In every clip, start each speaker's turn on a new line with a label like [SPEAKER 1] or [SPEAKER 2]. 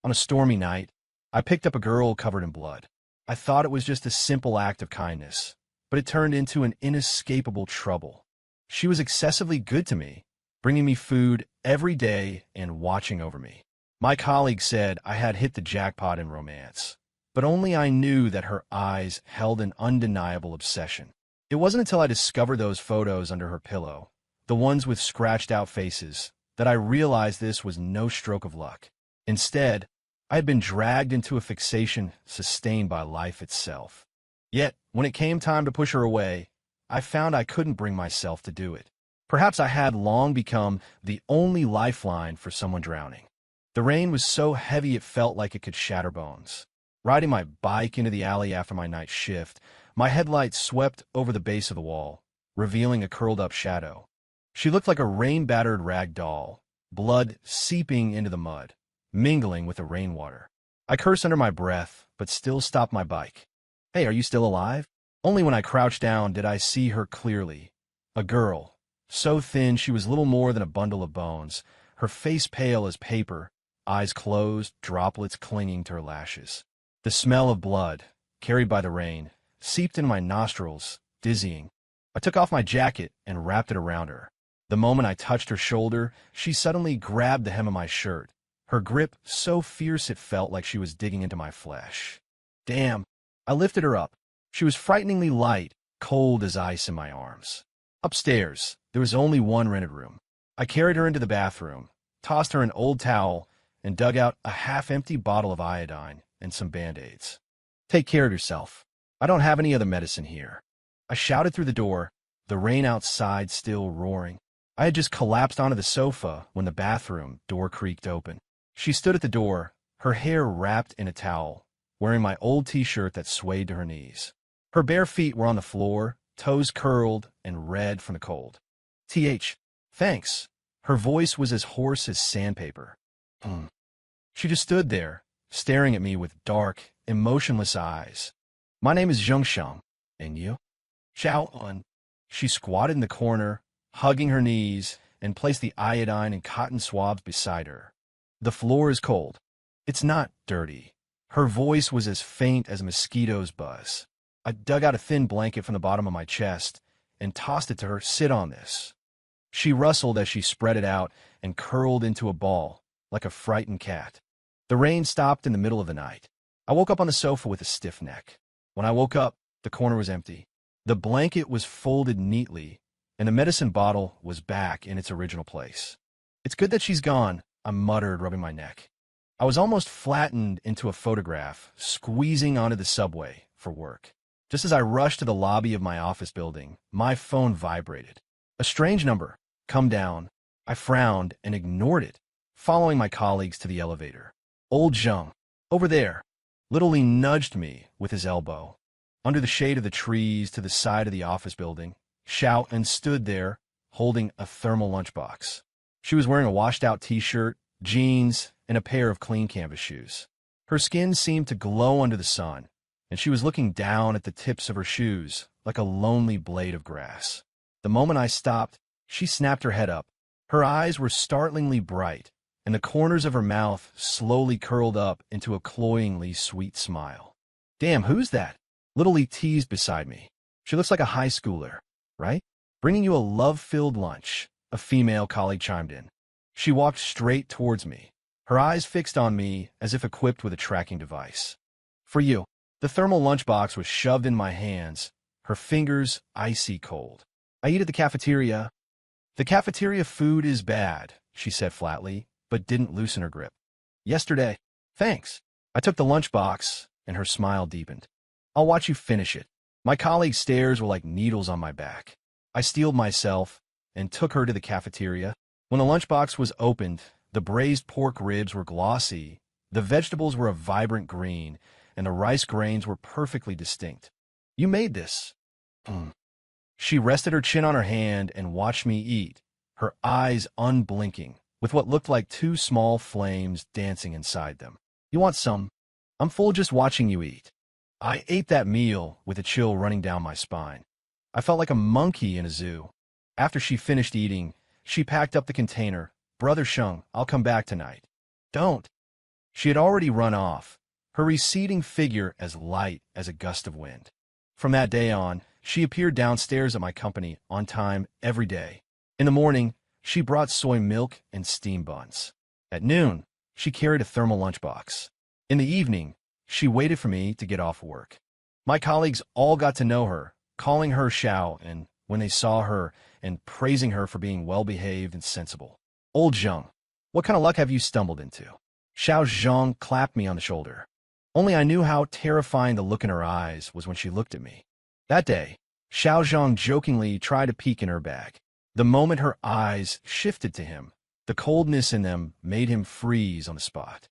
[SPEAKER 1] On a stormy night, I picked up a girl covered in blood. I thought it was just a simple act of kindness, but it turned into an inescapable trouble. She was excessively good to me, bringing me food every day and watching over me. My colleague said I had hit the jackpot in romance, but only I knew that her eyes held an undeniable obsession. It wasn't until I discovered those photos under her pillow, the ones with scratched-out faces, that I realized this was no stroke of luck. Instead, I had been dragged into a fixation sustained by life itself. Yet, when it came time to push her away, I found I couldn't bring myself to do it. Perhaps I had long become the only lifeline for someone drowning. The rain was so heavy it felt like it could shatter bones. Riding my bike into the alley after my night shift, my headlights swept over the base of the wall, revealing a curled-up shadow. She looked like a rain-battered rag doll, blood seeping into the mud, mingling with the rainwater. I cursed under my breath, but still stopped my bike. "Hey, are you still alive?" Only when I crouched down did I see her clearly. A girl, so thin she was little more than a bundle of bones, her face pale as paper, eyes closed, droplets clinging to her lashes. The smell of blood, carried by the rain, seeped into my nostrils, dizzying. I took off my jacket and wrapped it around her. The moment I touched her shoulder, she suddenly grabbed the hem of my shirt, her grip so fierce it felt like she was digging into my flesh. Damn! I lifted her up. She was frighteningly light, cold as ice in my arms. Upstairs, there was only one rented room. I carried her into the bathroom, tossed her an old towel, and dug out a half-empty bottle of iodine and some Band-Aids. "Take care of yourself. I don't have any other medicine here." I shouted through the door, the rain outside still roaring. I had just collapsed onto the sofa when the bathroom door creaked open. She stood at the door, her hair wrapped in a towel, wearing my old t-shirt that swayed to her knees. Her bare feet were on the floor, toes curled and red from the cold. Thanks." Her voice was as hoarse as sandpaper. She just stood there, staring at me with dark, emotionless eyes. "My name is Zhengsheng, and you?" "Xiao." She squatted in the corner, hugging her knees, and placed the iodine and cotton swabs beside her. "The floor is cold. It's not dirty." Her voice was as faint as a mosquito's buzz. I dug out a thin blanket from the bottom of my chest and tossed it to her. "Sit on this." She rustled as she spread it out and curled into a ball, like a frightened cat. The rain stopped in the middle of the night. I woke up on the sofa with a stiff neck. When I woke up, the corner was empty. The blanket was folded neatly, and the medicine bottle was back in its original place. "It's good that she's gone," I muttered, rubbing my neck. I was almost flattened into a photograph, squeezing onto the subway for work. Just as I rushed to the lobby of my office building, my phone vibrated. A strange number. "Come down." I frowned and ignored it, following my colleagues to the elevator. Old Zheng, over there, literally nudged me with his elbow. Under the shade of the trees to the side of the office building, Xiao and stood there, holding a thermal lunchbox. She was wearing a washed-out t-shirt, jeans, and a pair of clean canvas shoes. Her skin seemed to glow under the sun, and she was looking down at the tips of her shoes like a lonely blade of grass. The moment I stopped, she snapped her head up. Her eyes were startlingly bright, and the corners of her mouth slowly curled up into a cloyingly sweet smile. "Damn, who's that?" Little teased beside me. "She looks like a high schooler, right?" "Bringing you a love-filled lunch," a female colleague chimed in. She walked straight towards me, her eyes fixed on me as if equipped with a tracking device. "For you." The thermal lunchbox was shoved in my hands, her fingers icy cold. "I eat at the cafeteria." "The cafeteria food is bad," she said flatly, but didn't loosen her grip. "Yesterday." "Thanks." I took the lunchbox, and her smile deepened. "I'll watch you finish it." My colleague's stares were like needles on my back. I steeled myself and took her to the cafeteria. When the lunchbox was opened, the braised pork ribs were glossy, the vegetables were a vibrant green, and the rice grains were perfectly distinct. "You made this." She rested her chin on her hand and watched me eat, her eyes unblinking, with what looked like two small flames dancing inside them. "You want some?" "I'm full just watching you eat." I ate that meal with a chill running down my spine. I felt like a monkey in a zoo. After she finished eating, she packed up the container. "Brother Sheng, I'll come back tonight." "Don't." She had already run off, her receding figure as light as a gust of wind. From that day on, she appeared downstairs at my company on time every day. In the morning, she brought soy milk and steam buns. At noon, she carried a thermal lunchbox. In the evening, she waited for me to get off work. My colleagues all got to know her, calling her Xiao, and when they saw her, and praising her for being well-behaved and sensible. Old Zheng, what kind of luck have you stumbled into? Xiao Zhang clapped me on the shoulder. Only I knew how terrifying the look in her eyes was when she looked at me. That day, Xiao Zhang jokingly tried to peek in her bag. The moment her eyes shifted to him, the coldness in them made him freeze on the spot.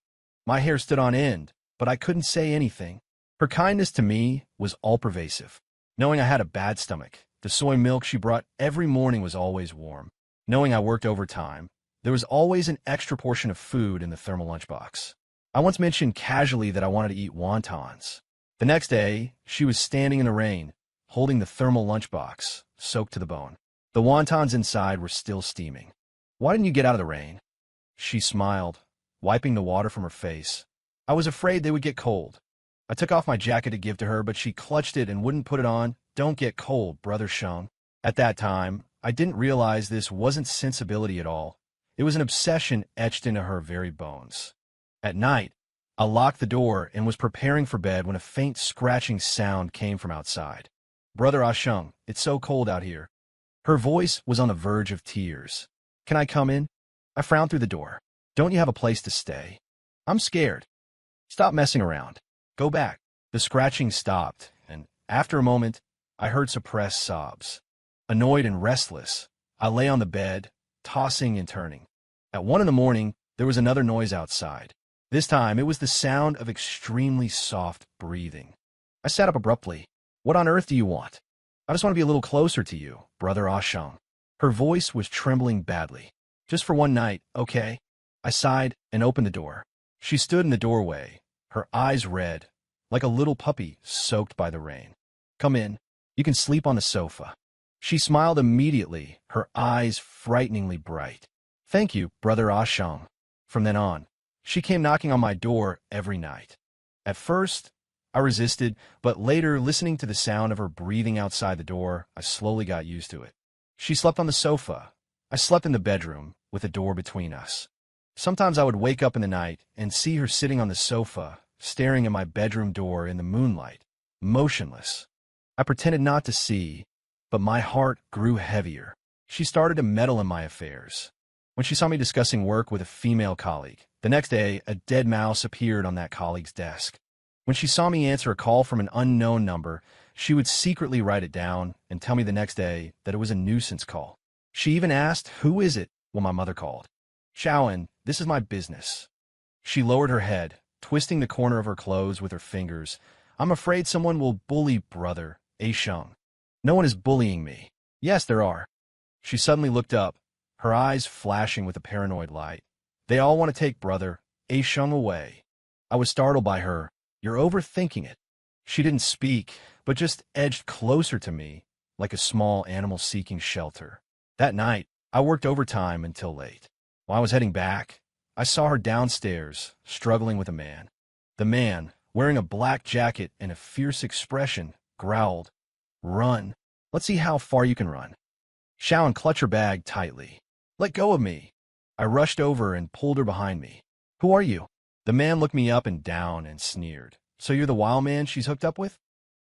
[SPEAKER 1] My hair stood on end, but I couldn't say anything. Her kindness to me was all-pervasive. Knowing I had a bad stomach, the soy milk she brought every morning was always warm. Knowing I worked overtime, there was always an extra portion of food in the thermal lunchbox. I once mentioned casually that I wanted to eat wontons. The next day, she was standing in the rain, holding the thermal lunchbox, soaked to the bone. The wontons inside were still steaming. Why didn't you get out of the rain? She smiled, wiping the water from her face. I was afraid they would get cold. I took off my jacket to give to her, but she clutched it and wouldn't put it on. Don't get cold, Brother Sheng. At that time, I didn't realize this wasn't sensibility at all. It was an obsession etched into her very bones. At night, I locked the door and was preparing for bed when a faint scratching sound came from outside. Brother Asheng, it's so cold out here. Her voice was on the verge of tears. Can I come in? I frowned through the door. Don't you have a place to stay? I'm scared. Stop messing around. Go back. The scratching stopped, and after a moment, I heard suppressed sobs. Annoyed and restless, I lay on the bed, tossing and turning. At 1 a.m, there was another noise outside. This time, it was the sound of extremely soft breathing. I sat up abruptly. What on earth do you want? I just want to be a little closer to you, Brother Asheng. Her voice was trembling badly. Just for one night, okay? I sighed and opened the door. She stood in the doorway, her eyes red, like a little puppy soaked by the rain. Come in. You can sleep on the sofa. She smiled immediately, her eyes frighteningly bright. Thank you, Brother Asheng. From then on, she came knocking on my door every night. At first, I resisted, but later, listening to the sound of her breathing outside the door, I slowly got used to it. She slept on the sofa. I slept in the bedroom, with a door between us. Sometimes I would wake up in the night and see her sitting on the sofa, staring at my bedroom door in the moonlight, motionless. I pretended not to see, but my heart grew heavier. She started to meddle in my affairs. When she saw me discussing work with a female colleague, the next day, a dead mouse appeared on that colleague's desk. When she saw me answer a call from an unknown number, she would secretly write it down and tell me the next day that it was a nuisance call. She even asked, "Who is it?" when my mother called. "Shaoan, this is my business." She lowered her head, twisting the corner of her clothes with her fingers. "I'm afraid someone will bully Brother Asheng." "No one is bullying me." "Yes, there are." She suddenly looked up, her eyes flashing with a paranoid light. "They all want to take Brother Asheng away." I was startled by her. "You're overthinking it." She didn't speak, but just edged closer to me, like a small animal seeking shelter. That night, I worked overtime until late. While I was heading back, I saw her downstairs, struggling with a man. The man, wearing a black jacket and a fierce expression, growled, "Run. Let's see how far you can run." Shaoan clutched her bag tightly. "Let go of me." I rushed over and pulled her behind me. "Who are you?" The man looked me up and down and sneered. "So you're the wild man she's hooked up with?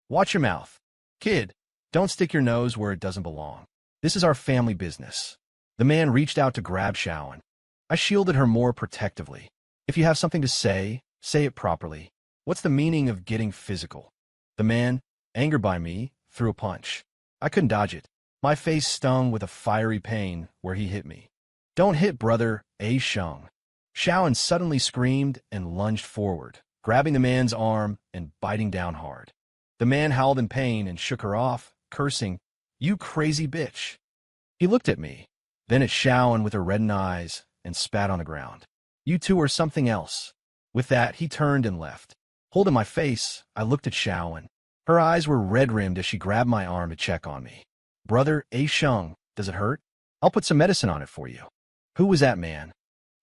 [SPEAKER 1] Watch your mouth. Kid, don't stick your nose where it doesn't belong. This is our family business." The man reached out to grab Shaoan. I shielded her more protectively. "If you have something to say it properly. What's the meaning of getting physical?" The man, angered by me, threw a punch. I couldn't dodge it. My face stung with a fiery pain where he hit me. "Don't hit Brother Asheng." Shaoan suddenly screamed and lunged forward, grabbing the man's arm and biting down hard. The man howled in pain and shook her off, cursing, "You crazy bitch." He looked at me, then at Shaoan with her reddened eyes, and spat on the ground. "You two are something else." With that, he turned and left. Holding my face, I looked at Shaoan. Her eyes were red-rimmed as she grabbed my arm to check on me. "Brother Asheng, does it hurt? I'll put some medicine on it for you." "Who was that man?"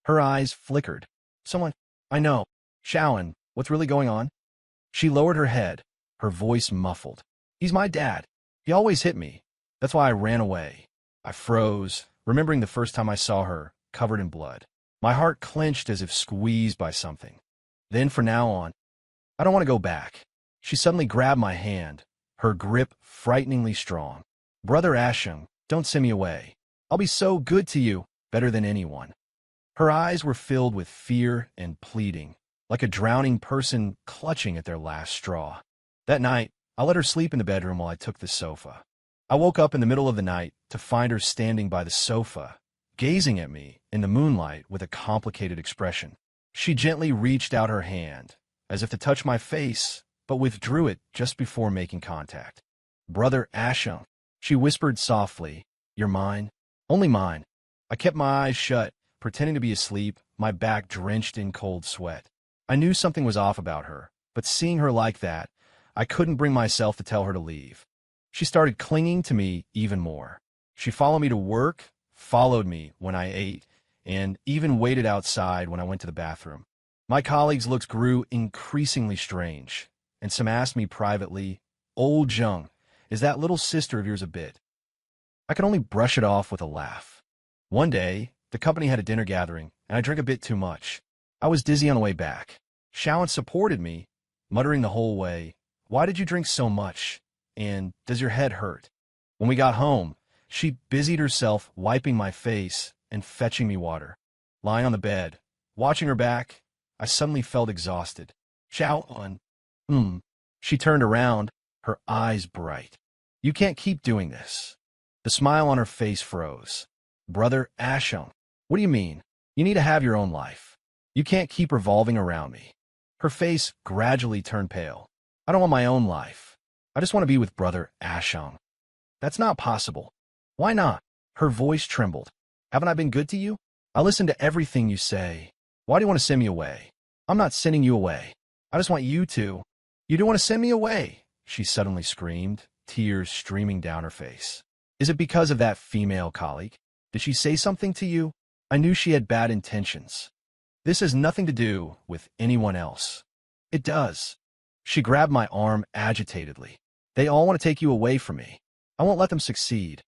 [SPEAKER 1] Her eyes flickered. "Someone I know." Shaolin, what's really going on? She lowered her head, her voice muffled. He's my dad. He always hit me. That's why I ran away. I froze, remembering the first time I saw her, covered in blood. My heart clenched as if squeezed by something. Then, from now on, I don't want to go back. She suddenly grabbed my hand, her grip frighteningly strong. Brother Ashung, don't send me away. I'll be so good to you, better than anyone. Her eyes were filled with fear and pleading, like a drowning person clutching at their last straw. That night, I let her sleep in the bedroom while I took the sofa. I woke up in the middle of the night to find her standing by the sofa, gazing at me in the moonlight with a complicated expression. She gently reached out her hand, as if to touch my face, but withdrew it just before making contact. Brother Ashung, she whispered softly, you're mine, only mine. I kept my eyes shut, pretending to be asleep, my back drenched in cold sweat. I knew something was off about her, but seeing her like that, I couldn't bring myself to tell her to leave. She started clinging to me even more. She followed me to work, followed me when I ate, and even waited outside when I went to the bathroom. My colleagues' looks grew increasingly strange, and some asked me privately, Old Jung, is that little sister of yours a bit? I could only brush it off with a laugh. One day, the company had a dinner gathering, and I drank a bit too much. I was dizzy on the way back. Shaolin supported me, muttering the whole way, why did you drink so much? And does your head hurt? When we got home, she busied herself wiping my face and fetching me water. Lying on the bed, watching her back, I suddenly felt exhausted. Shaolin. She turned around, her eyes bright. You can't keep doing this. The smile on her face froze. Brother Ashung, what do you mean? You need to have your own life. You can't keep revolving around me. Her face gradually turned pale. I don't want my own life. I just want to be with Brother Ashung. That's not possible. Why not? Her voice trembled. Haven't I been good to you? I listen to everything you say. Why do you want to send me away? I'm not sending you away. I just want you to. You do want to send me away, she suddenly screamed, tears streaming down her face. Is it because of that female colleague? Did she say something to you? I knew she had bad intentions. This has nothing to do with anyone else. It does. She grabbed my arm agitatedly. They all want to take you away from me. I won't let them succeed.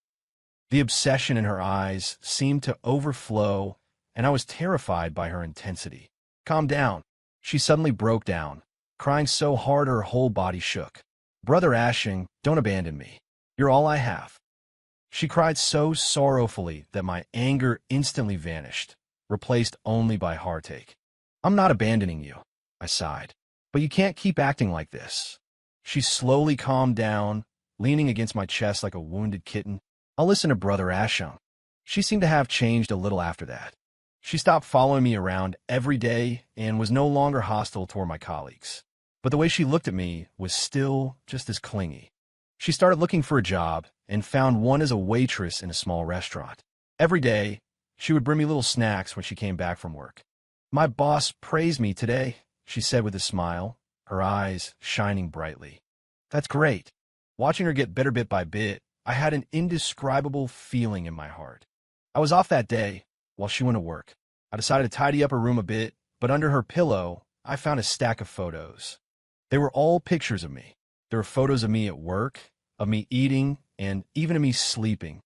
[SPEAKER 1] The obsession in her eyes seemed to overflow, and I was terrified by her intensity. Calm down. She suddenly broke down, crying so hard her whole body shook. Brother Ashung, don't abandon me. You're all I have. She cried so sorrowfully that my anger instantly vanished, replaced only by heartache. I'm not abandoning you, I sighed. But you can't keep acting like this. She slowly calmed down, leaning against my chest like a wounded kitten. I'll listen to Brother Ashung. She seemed to have changed a little after that. She stopped following me around every day and was no longer hostile toward my colleagues. But the way she looked at me was still just as clingy. She started looking for a job and found one as a waitress in a small restaurant. Every day, she would bring me little snacks when she came back from work. My boss praised me today, she said with a smile, her eyes shining brightly. That's great. Watching her get better bit by bit, I had an indescribable feeling in my heart. I was off that day while she went to work. I decided to tidy up her room a bit, but under her pillow, I found a stack of photos. They were all pictures of me. There were photos of me at work, of me eating, and even of me sleeping.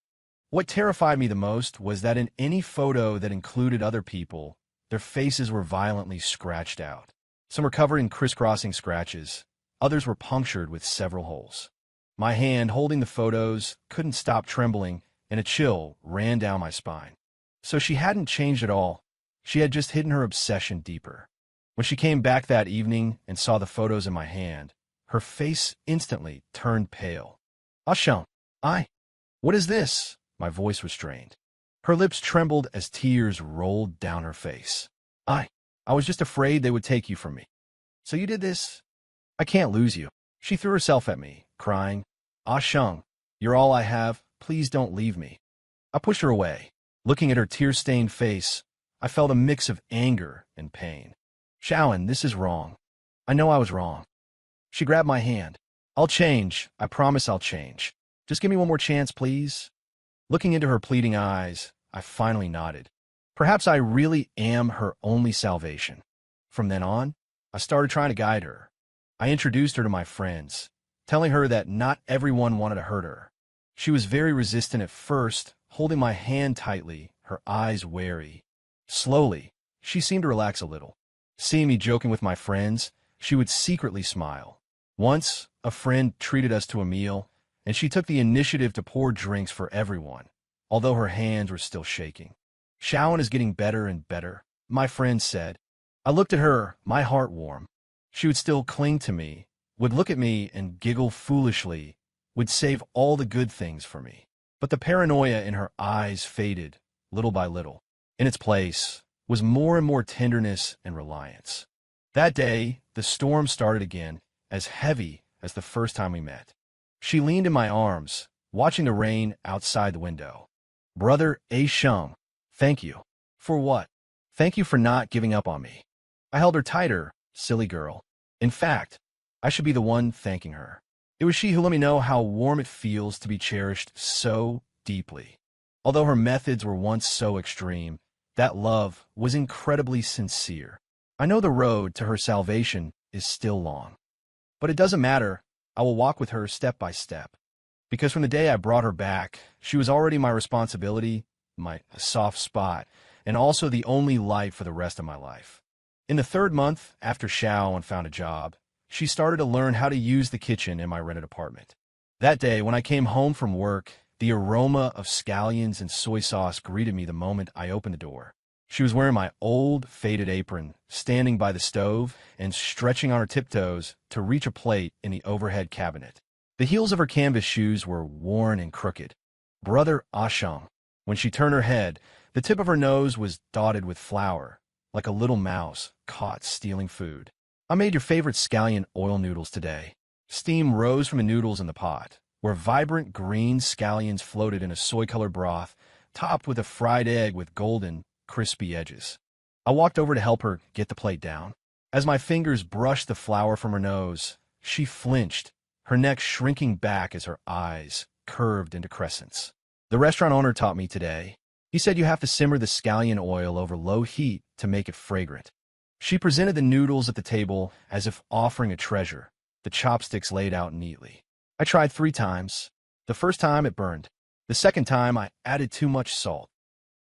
[SPEAKER 1] What terrified me the most was that in any photo that included other people, their faces were violently scratched out. Some were covered in crisscrossing scratches. Others were punctured with several holes. My hand holding the photos couldn't stop trembling, and a chill ran down my spine. So she hadn't changed at all. She had just hidden her obsession deeper. When she came back that evening and saw the photos in my hand, her face instantly turned pale. Ashung, what is this? My voice was strained. Her lips trembled as tears rolled down her face. I was just afraid they would take you from me. So you did this? I can't lose you. She threw herself at me, crying, Ashung, you're all I have. Please don't leave me. I pushed her away. Looking at her tear-stained face, I felt a mix of anger and pain. Shaolin, this is wrong. I know I was wrong. She grabbed my hand. I'll change. I promise I'll change. Just give me one more chance, please. Looking into her pleading eyes, I finally nodded. Perhaps I really am her only salvation. From then on, I started trying to guide her. I introduced her to my friends, telling her that not everyone wanted to hurt her. She was very resistant at first, holding my hand tightly, her eyes wary. Slowly, she seemed to relax a little. Seeing me joking with my friends, she would secretly smile. Once, a friend treated us to a meal, and she took the initiative to pour drinks for everyone, although her hands were still shaking. Shawan is getting better and better, my friend said. I looked at her, my heart warm. She would still cling to me, would look at me and giggle foolishly, would save all the good things for me. But the paranoia in her eyes faded, little by little. In its place was more and more tenderness and reliance. That day, the storm started again, as heavy as the first time we met. She leaned in my arms, watching the rain outside the window. Brother A. Shum, thank you. For what? Thank you for not giving up on me. I held her tighter, silly girl. In fact, I should be the one thanking her. It was she who let me know how warm it feels to be cherished so deeply. Although her methods were once so extreme, that love was incredibly sincere. I know the road to her salvation is still long. But it doesn't matter. I will walk with her step by step. Because from the day I brought her back, she was already my responsibility, my soft spot, and also the only light for the rest of my life. In the 3rd month after Shawan found a job, she started to learn how to use the kitchen in my rented apartment. That day, when I came home from work, the aroma of scallions and soy sauce greeted me the moment I opened the door. She was wearing my old, faded apron, standing by the stove and stretching on her tiptoes to reach a plate in the overhead cabinet. The heels of her canvas shoes were worn and crooked. Brother Asham. When she turned her head, the tip of her nose was dotted with flour, like a little mouse caught stealing food. I made your favorite scallion oil noodles today. Steam rose from the noodles in the pot, where vibrant green scallions floated in a soy-colored broth, topped with a fried egg with golden, crispy edges. I walked over to help her get the plate down. As my fingers brushed the flour from her nose, she flinched, her neck shrinking back as her eyes curved into crescents. The restaurant owner taught me today. He said you have to simmer the scallion oil over low heat to make it fragrant. She presented the noodles at the table as if offering a treasure, the chopsticks laid out neatly. I tried 3 times. The first time it burned. The second time I added too much salt.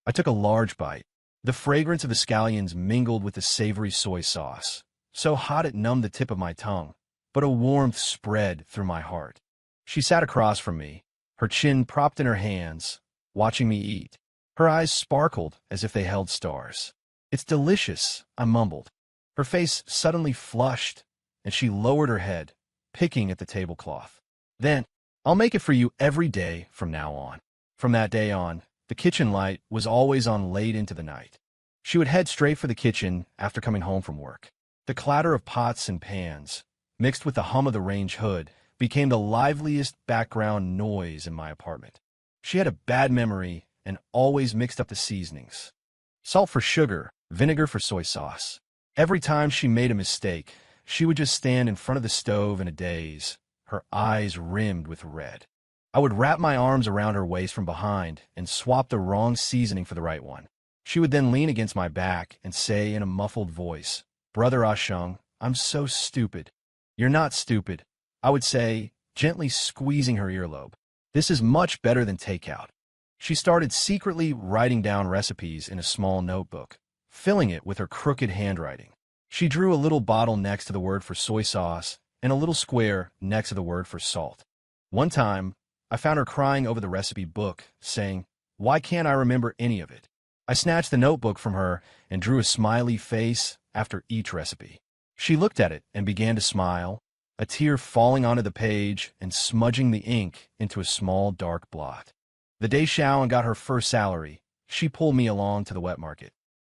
[SPEAKER 1] I took a large bite. The fragrance of the scallions mingled with the savory soy sauce, so hot it numbed the tip of my tongue, but a warmth spread through my heart. She sat across from me, her chin propped in her hands, watching me eat. Her eyes sparkled as if they held stars. It's delicious, I mumbled. Her face suddenly flushed, and she lowered her head, picking at the tablecloth. Then, I'll make it for you every day from now on. From that day on, the kitchen light was always on late into the night. She would head straight for the kitchen after coming home from work. The clatter of pots and pans, mixed with the hum of the range hood, became the liveliest background noise in my apartment. She had a bad memory and always mixed up the seasonings. Salt for sugar, vinegar for soy sauce. Every time she made a mistake, she would just stand in front of the stove in a daze, her eyes rimmed with red. I would wrap my arms around her waist from behind and swap the wrong seasoning for the right one. She would then lean against my back and say in a muffled voice, "Brother Ashung, I'm so stupid." "You're not stupid," I would say, gently squeezing her earlobe. "This is much better than takeout." She started secretly writing down recipes in a small notebook, filling it with her crooked handwriting. She drew a little bottle next to the word for soy sauce and a little square next to the word for salt. One time, I found her crying over the recipe book, saying, "Why can't I remember any of it?" I snatched the notebook from her and drew a smiley face after each recipe. She looked at it and began to smile, a tear falling onto the page and smudging the ink into a small dark blot. The day Shawan got her first salary, she pulled me along to the wet market.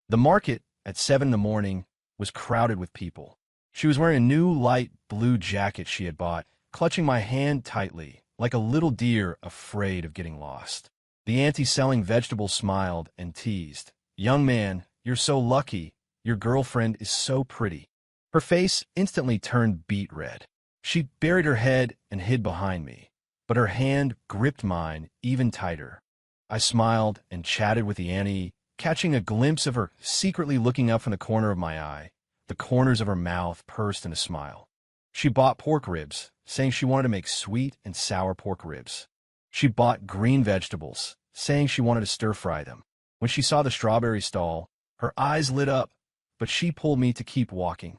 [SPEAKER 1] The market, at 7 in the morning, was crowded with people. She was wearing a new light blue jacket she had bought, clutching my hand tightly, like a little deer afraid of getting lost. The auntie selling vegetables smiled and teased, "Young man, you're so lucky. Your girlfriend is so pretty." Her face instantly turned beet red. She buried her head and hid behind me, but her hand gripped mine even tighter. I smiled and chatted with the auntie, catching a glimpse of her secretly looking up from the corner of my eye, The corners of her mouth pursed in a smile. She bought pork ribs, saying she wanted to make sweet and sour pork ribs. She bought green vegetables, saying she wanted to stir-fry them. When she saw the strawberry stall, her eyes lit up, but she pulled me to keep walking.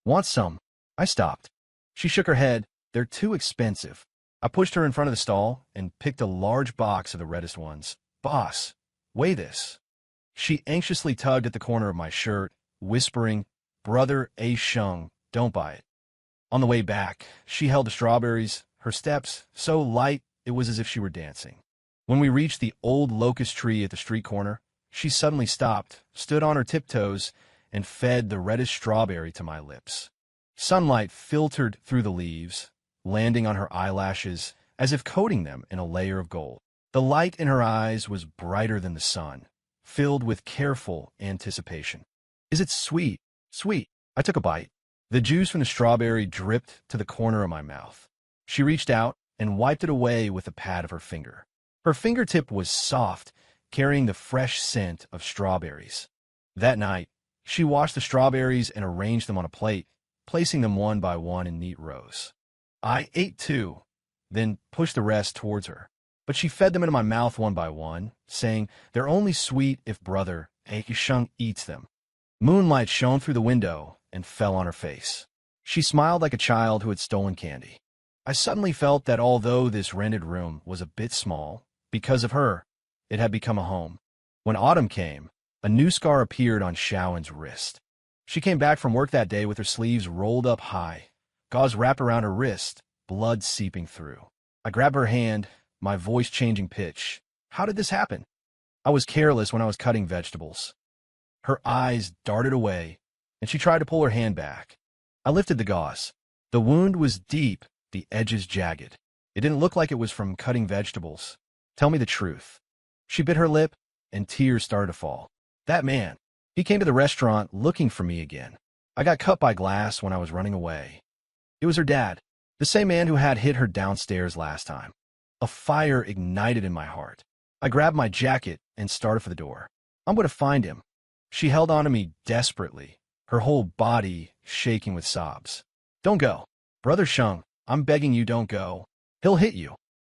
[SPEAKER 1] Want some? I stopped. She shook her head. They're too expensive. I pushed her in front of the stall and picked a large box of the reddest ones. Boss, weigh this. She anxiously tugged at the corner of my shirt, whispering, Brother A. Shung, don't buy it. On the way back, she held the strawberries, her steps so light it was as if she were dancing. When we reached the old locust tree at the street corner, she suddenly stopped, stood on her tiptoes, and fed the reddest strawberry to my lips. Sunlight filtered through the leaves, landing on her eyelashes as if coating them in a layer of gold. The light in her eyes was brighter than the sun, filled with careful anticipation. Is it sweet? Sweet. I took a bite. The juice from the strawberry dripped to the corner of my mouth. She reached out and wiped it away with a pad of her finger. Her fingertip was soft, carrying the fresh scent of strawberries. That night, she washed the strawberries and arranged them on a plate, placing them one by one in neat rows. I ate two, then pushed the rest towards her. But she fed them into my mouth one by one, saying, They're only sweet if Brother A. Shung eats them. Moonlight shone through the window and fell on her face. She smiled like a child who had stolen candy. I suddenly felt that although this rented room was a bit small, because of her, it had become a home. When autumn came, a new scar appeared on Shaoan's wrist. She came back from work that day with her sleeves rolled up high, gauze wrapped around her wrist, blood seeping through. I grabbed her hand, my voice changing pitch. How did this happen? I was careless when I was cutting vegetables. Her eyes darted away, and she tried to pull her hand back. I lifted the gauze. The wound was deep, the edges jagged. It didn't look like it was from cutting vegetables. Tell me the truth. She bit her lip, and tears started to fall. That man, he came to the restaurant looking for me again. I got cut by glass when I was running away. It was her dad, the same man who had hit her downstairs last time. A fire ignited in my heart. I grabbed my jacket and started for the door. I'm going to find him. She held on to me desperately, her whole body shaking with sobs. Don't go. Brother Shung, I'm begging you, don't go. He'll hit you.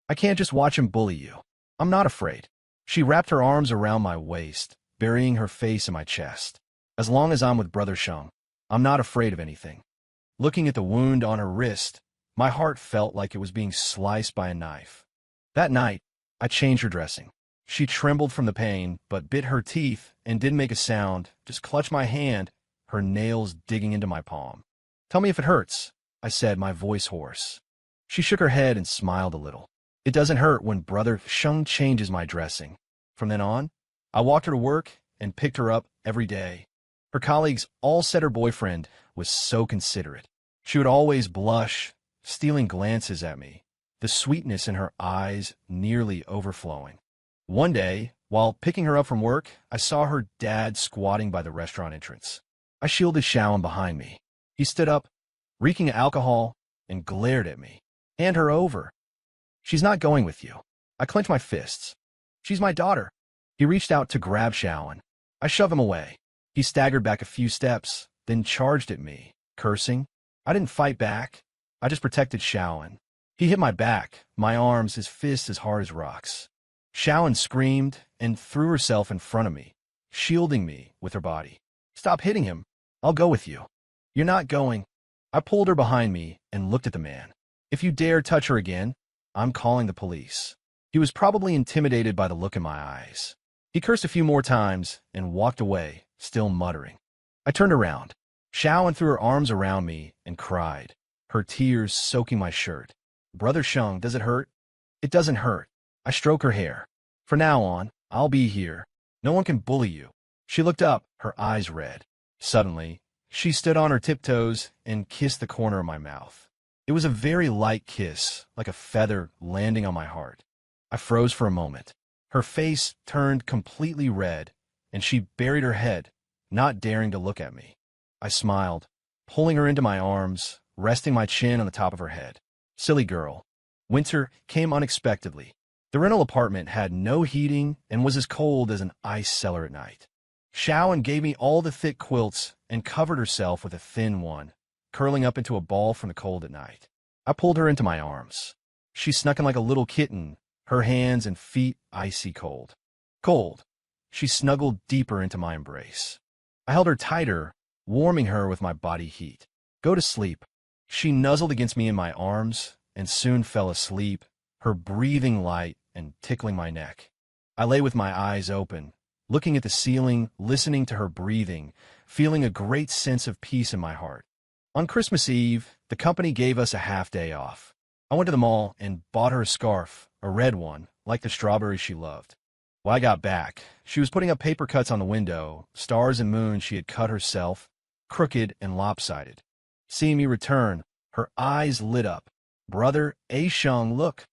[SPEAKER 1] I can't just watch him bully you. I'm not afraid. She wrapped her arms around my waist, burying her face in my chest. As long as I'm with Brother Shung, I'm not afraid of anything. Looking at the wound on her wrist, my heart felt like it was being sliced by a knife. That night, I changed her dressing. She trembled from the pain, but bit her teeth and didn't make a sound, just clutched my hand, her nails digging into my palm. Tell me if it hurts, I said, my voice hoarse. She shook her head and smiled a little. It doesn't hurt when Brother Shung changes my dressing. From then on, I walked her to work and picked her up every day. Her colleagues all said her boyfriend was so considerate. She would always blush, stealing glances at me, the sweetness in her eyes nearly overflowing. One day, while picking her up from work, I saw her dad squatting by the restaurant entrance. I shielded Shaoan behind me. He stood up, reeking of alcohol, and glared at me. Hand her over. She's not going with you. I clenched my fists. She's my daughter. He reached out to grab Shaoan. I shoved him away. He staggered back a few steps, then charged at me, cursing. I didn't fight back. I just protected Shaoan. He hit my back, my arms, his fists as hard as rocks. Shaoan screamed and threw herself in front of me, shielding me with her body. Stop hitting him. I'll go with you. You're not going. I pulled her behind me and looked at the man. If you dare touch her again, I'm calling the police. He was probably intimidated by the look in my eyes. He cursed a few more times and walked away, still muttering. I turned around. Shaoan threw her arms around me and cried, her tears soaking my shirt. Brother Shung, does it hurt? It doesn't hurt. I stroke her hair. From now on, I'll be here. No one can bully you. She looked up, her eyes red. Suddenly, she stood on her tiptoes and kissed the corner of my mouth. It was a very light kiss, like a feather landing on my heart. I froze for a moment. Her face turned completely red, and she buried her head, not daring to look at me. I smiled, pulling her into my arms, resting my chin on the top of her head. Silly girl. Winter came unexpectedly. The rental apartment had no heating and was as cold as an ice cellar at night. Xiaoan gave me all the thick quilts and covered herself with a thin one, curling up into a ball from the cold at night. I pulled her into my arms. She snuck in like a little kitten, her hands and feet icy cold. Cold. She snuggled deeper into my embrace. I held her tighter, warming her with my body heat. Go to sleep. She nuzzled against me in my arms and soon fell asleep, her breathing light and tickling my neck. I lay with my eyes open, looking at the ceiling, listening to her breathing, feeling a great sense of peace in my heart. On Christmas Eve, the company gave us a half-day off. I went to the mall and bought her a scarf, a red one, like the strawberries she loved. When I got back, she was putting up paper cuts on the window, stars and moons she had cut herself, crooked and lopsided. Seeing me return, her eyes lit up. Brother, A Sheng, look.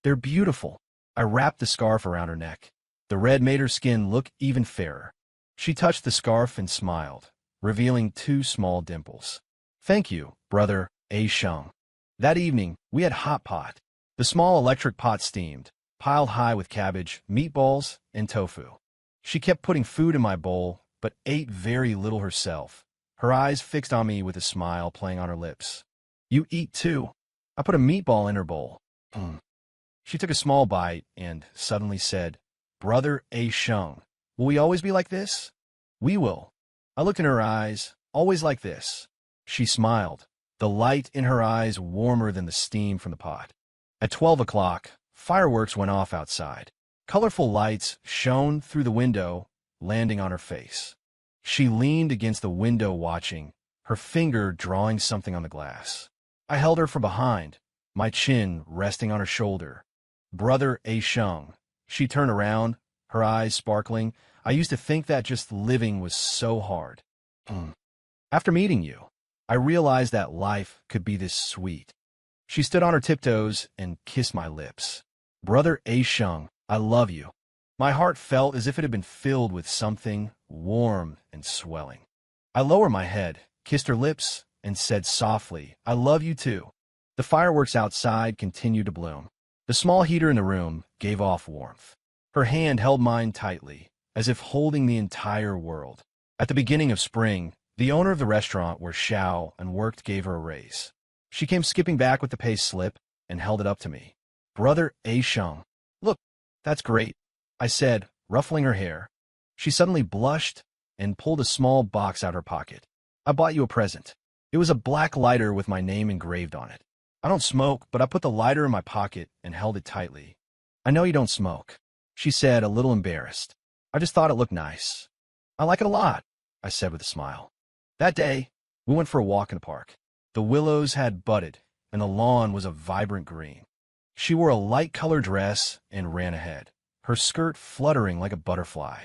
[SPEAKER 1] They're beautiful. I wrapped the scarf around her neck. The red made her skin look even fairer. She touched the scarf and smiled, revealing 2 small dimples. Thank you, brother, A Sheng. That evening, we had hot pot. The small electric pot steamed, piled high with cabbage, meatballs, and tofu. She kept putting food in my bowl, but ate very little herself, her eyes fixed on me with a smile playing on her lips. You eat too. I put a meatball in her bowl. She took a small bite and suddenly said, Brother A Sheng, will we always be like this? We will. I looked in her eyes, always like this. She smiled, the light in her eyes warmer than the steam from the pot. At 12 o'clock, fireworks went off outside. Colorful lights shone through the window, landing on her face. She leaned against the window watching, her finger drawing something on the glass. I held her from behind, my chin resting on her shoulder. Brother A Sheng. She turned around, her eyes sparkling. I used to think that just living was so hard. After meeting you, I realized that life could be this sweet. She stood on her tiptoes and kissed my lips. Brother A Sheng, I love you. My heart felt as if it had been filled with something warm and swelling. I lowered my head, kissed her lips, and said softly, I love you too. The fireworks outside continued to bloom. The small heater in the room gave off warmth. Her hand held mine tightly, as if holding the entire world. At the beginning of spring, the owner of the restaurant where Xiao and worked gave her a raise. She came skipping back with the pay slip and held it up to me. Brother A Sheng, look, that's great, I said, ruffling her hair. She suddenly blushed and pulled a small box out of her pocket. I bought you a present. It was a black lighter with my name engraved on it. I don't smoke, but I put the lighter in my pocket and held it tightly. I know you don't smoke, she said, a little embarrassed. I just thought it looked nice. I like it a lot, I said with a smile. That day, we went for a walk in the park. The willows had budded, and the lawn was a vibrant green. She wore a light-colored dress and ran ahead, her skirt fluttering like a butterfly.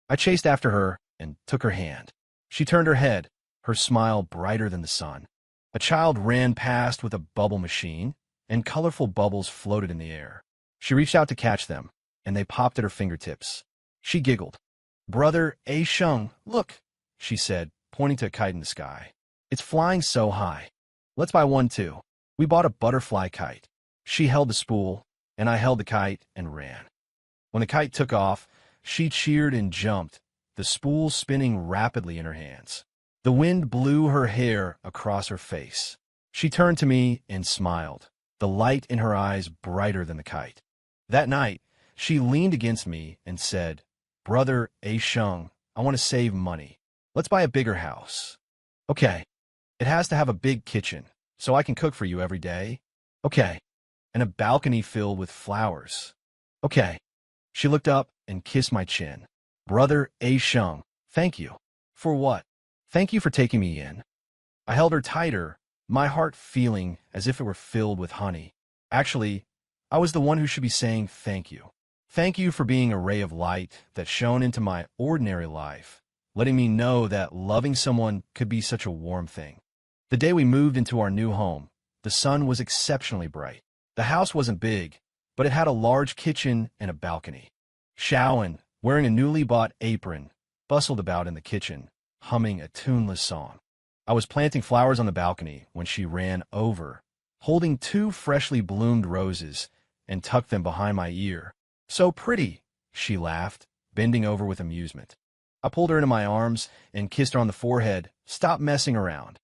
[SPEAKER 1] I chased after her and took her hand. She turned her head, her smile brighter than the sun. A child ran past with a bubble machine, and colorful bubbles floated in the air. She reached out to catch them, and they popped at her fingertips. She giggled. Brother A Sheng, look, she said, pointing to a kite in the sky. It's flying so high. Let's buy one too. We bought a butterfly kite. She held the spool, and I held the kite and ran. When the kite took off, she cheered and jumped, the spool spinning rapidly in her hands. The wind blew her hair across her face. She turned to me and smiled, the light in her eyes brighter than the kite. That night, she leaned against me and said, Brother A Sheng, I want to save money. Let's buy a bigger house. Okay. It has to have a big kitchen, so I can cook for you every day. Okay. And a balcony filled with flowers. Okay. She looked up and kissed my chin. Brother A Sheng, thank you. For what? Thank you for taking me in. I held her tighter, my heart feeling as if it were filled with honey. Actually, I was the one who should be saying thank you. Thank you for being a ray of light that shone into my ordinary life, letting me know that loving someone could be such a warm thing. The day we moved into our new home, the sun was exceptionally bright. The house wasn't big, but it had a large kitchen and a balcony. Xiaoan, wearing a newly bought apron, bustled about in the kitchen, humming a tuneless song. I was planting flowers on the balcony when she ran over, holding 2 freshly bloomed roses, and tucked them behind my ear. So pretty, she laughed, bending over with amusement. I pulled her into my arms and kissed her on the forehead. Stop messing around.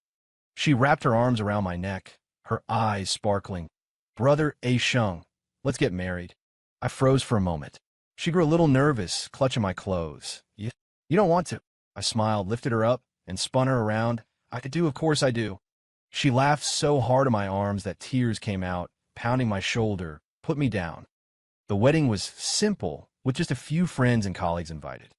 [SPEAKER 1] She wrapped her arms around my neck, her eyes sparkling. Brother A. Sheng, let's get married. I froze for a moment. She grew a little nervous, clutching my clothes. You don't want to. I smiled, lifted her up, and spun her around. I do, of course I do. She laughed so hard in my arms that tears came out, pounding my shoulder, put me down. The wedding was simple, with just a few friends and colleagues invited.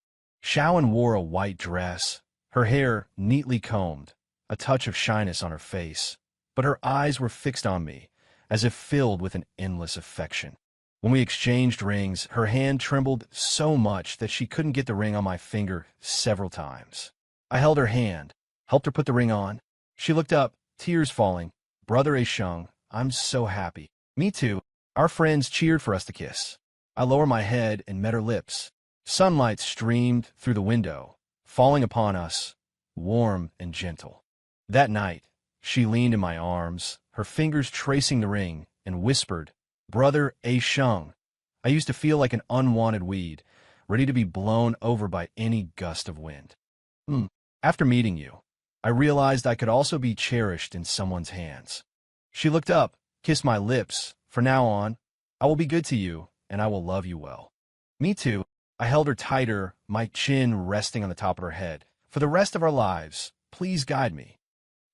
[SPEAKER 1] Shaoan wore a white dress, her hair neatly combed, a touch of shyness on her face, but her eyes were fixed on me, as if filled with an endless affection. When we exchanged rings, her hand trembled so much that she couldn't get the ring on my finger several times. I held her hand, helped her put the ring on. She looked up, tears falling. Brother A. Sheng, I'm so happy. Me too. Our friends cheered for us to kiss. I lowered my head and met her lips. Sunlight streamed through the window, falling upon us, warm and gentle. That night, she leaned in my arms, her fingers tracing the ring, and whispered, Brother A. Sheng. I used to feel like an unwanted weed, ready to be blown over by any gust of wind. After meeting you, I realized I could also be cherished in someone's hands. She looked up, kissed my lips. From now on, I will be good to you, and I will love you well. Me too. I held her tighter, my chin resting on the top of her head. For the rest of our lives, please guide me.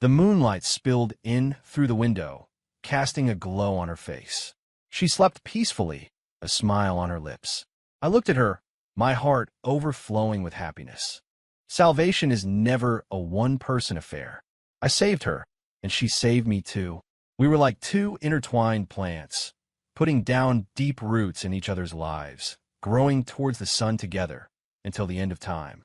[SPEAKER 1] The moonlight spilled in through the window, casting a glow on her face. She slept peacefully, a smile on her lips. I looked at her, my heart overflowing with happiness. Salvation is never a one-person affair. I saved her, and she saved me too. We were like two intertwined plants, putting down deep roots in each other's lives, growing towards the sun together until the end of time.